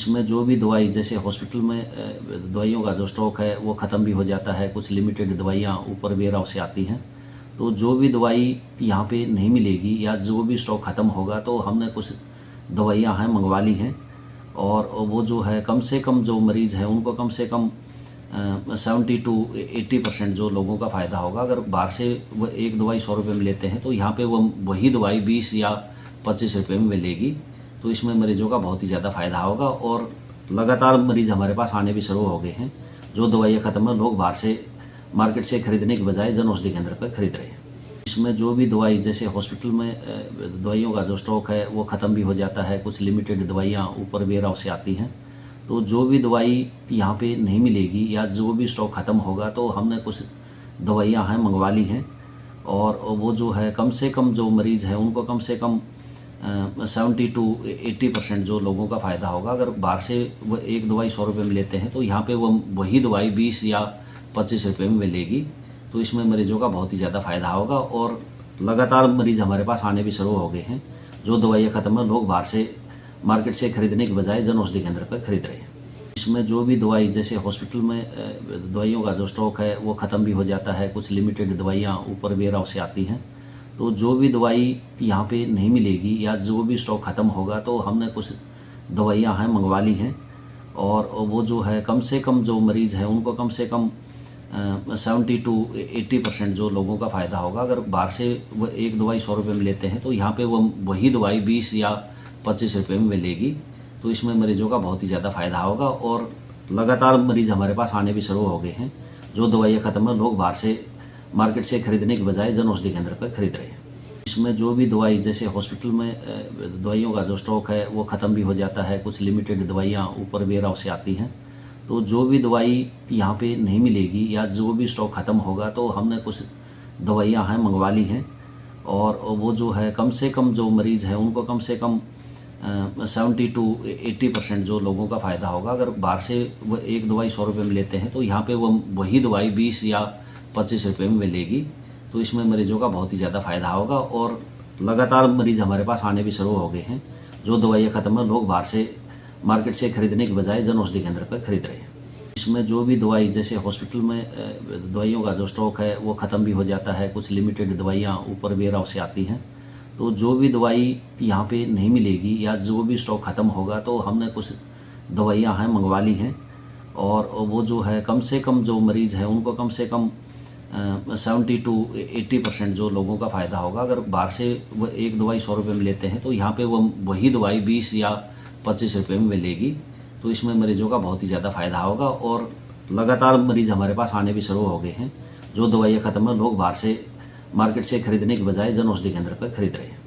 इसमें जो भी दवाई जैसे हॉस्पिटल में दवाइयों का जो स्टॉक है वो ख़त्म भी हो जाता है, कुछ लिमिटेड दवाइयाँ ऊपर वेयर हाउस से आती हैं। तो जो भी दवाई यहाँ पे नहीं मिलेगी या जो भी स्टॉक ख़त्म होगा तो हमने कुछ दवाइयाँ हैं मंगवा ली हैं, और वो जो है कम से कम जो मरीज़ हैं उनको कम से कम 70 to 80% जो लोगों का फ़ायदा होगा। अगर बाहर से वो एक दवाई 100 रुपये में लेते हैं तो यहाँ पे वो वही दवाई 20 या 25 रुपये में मिलेगी। तो इसमें मरीजों का बहुत ही ज़्यादा फ़ायदा होगा, और लगातार मरीज़ हमारे पास आने भी शुरू हो गए हैं। जो दवाइयाँ ख़त्म है लोग बाहर से मार्केट से खरीदने के बजाय जन औषधि केंद्र पर खरीद रहे हैं। इसमें जो भी दवाई जैसे हॉस्पिटल में दवाइयों का जो स्टॉक है वो ख़त्म भी हो जाता है, कुछ लिमिटेड दवाइयाँ ऊपर वेयर हाउस से आती हैं। तो जो भी दवाई यहाँ पे नहीं मिलेगी या जो भी स्टॉक ख़त्म होगा तो हमने कुछ दवाइयाँ हैं मंगवा ली हैं, और वो जो है कम से कम जो मरीज़ हैं उनको कम से कम 70 to 80% जो लोगों का फ़ायदा होगा। अगर बाहर से वो एक दवाई 100 रुपये में लेते हैं तो यहाँ पे वो वही दवाई 20 या 25 रुपये में मिलेगी। तो इसमें मरीजों का बहुत ही ज़्यादा फ़ायदा होगा, और लगातार मरीज़ हमारे पास आने भी शुरू हो गए हैं। जो दवाइयाँ ख़त्म है लोग बाहर से मार्केट से खरीदने के बजाय जन औषधि केंद्र पर खरीद रहे हैं। इसमें जो भी दवाई जैसे हॉस्पिटल में दवाइयों का जो स्टॉक है वो ख़त्म भी हो जाता है, कुछ लिमिटेड दवाइयाँ ऊपर वेयर हाउस से आती हैं। तो जो भी दवाई यहाँ पे नहीं मिलेगी या जो भी स्टॉक ख़त्म होगा तो हमने कुछ दवाइयाँ हैं मंगवा ली हैं, और वो जो है कम से कम जो मरीज़ हैं उनको कम से कम 70 to 80% जो लोगों का फ़ायदा होगा। अगर बाहर से वो एक दवाई 100 रुपये में लेते हैं तो यहाँ पे वो वही दवाई 20 या 25 रुपये में मिलेगी। तो इसमें मरीजों का बहुत ही ज़्यादा फ़ायदा होगा, और लगातार मरीज़ हमारे पास आने भी शुरू हो गए हैं। जो दवाइयाँ ख़त्म है लोग बाहर से मार्केट से खरीदने के बजाय जन औषधि केंद्र पर खरीद रहे हैं। इसमें जो भी दवाई जैसे हॉस्पिटल में दवाइयों का जो स्टॉक है वो ख़त्म भी हो जाता है, कुछ लिमिटेड दवाइयाँ ऊपर वेयर हाउस से आती हैं। तो जो भी दवाई यहाँ पे नहीं मिलेगी या जो भी स्टॉक ख़त्म होगा तो हमने कुछ दवाइयाँ हैं मंगवा ली हैं, और वो जो है कम से कम जो मरीज़ हैं उनको कम से कम 70 to 80% जो लोगों का फ़ायदा होगा। अगर बाहर से वो एक दवाई 100 रुपये में लेते हैं तो यहाँ पे वो वही दवाई 20 या 25 रुपये में मिलेगी। तो इसमें मरीजों का बहुत ही ज़्यादा फ़ायदा होगा, और लगातार मरीज़ हमारे पास आने भी शुरू हो गए हैं। जो दवाइयाँ ख़त्म है लोग बाहर से मार्केट से खरीदने के बजाय जन औषधि केंद्र पर खरीद रहे हैं। इसमें जो भी दवाई जैसे हॉस्पिटल में दवाइयों का जो स्टॉक है वो ख़त्म भी हो जाता है, कुछ लिमिटेड दवाइयाँ ऊपर वेयर हाउस से आती हैं। तो जो भी दवाई यहाँ पे नहीं मिलेगी या जो भी स्टॉक ख़त्म होगा तो हमने कुछ दवाइयाँ हैं मंगवा ली हैं, और वो जो है कम से कम जो मरीज़ हैं उनको कम से कम 70 to 80% जो लोगों का फ़ायदा होगा। अगर बाहर से वो एक दवाई 100 रुपये में लेते हैं तो यहाँ पे वो वही दवाई 20 या 25 रुपये में मिलेगी। तो इसमें मरीजों का बहुत ही ज़्यादा फ़ायदा होगा, और लगातार मरीज़ हमारे पास आने भी शुरू हो गए हैं। जो दवाइयाँ ख़त्म है लोग बाहर से मार्केट से खरीदने के बजाय जन औषधि केंद्र पर खरीद रहे हैं।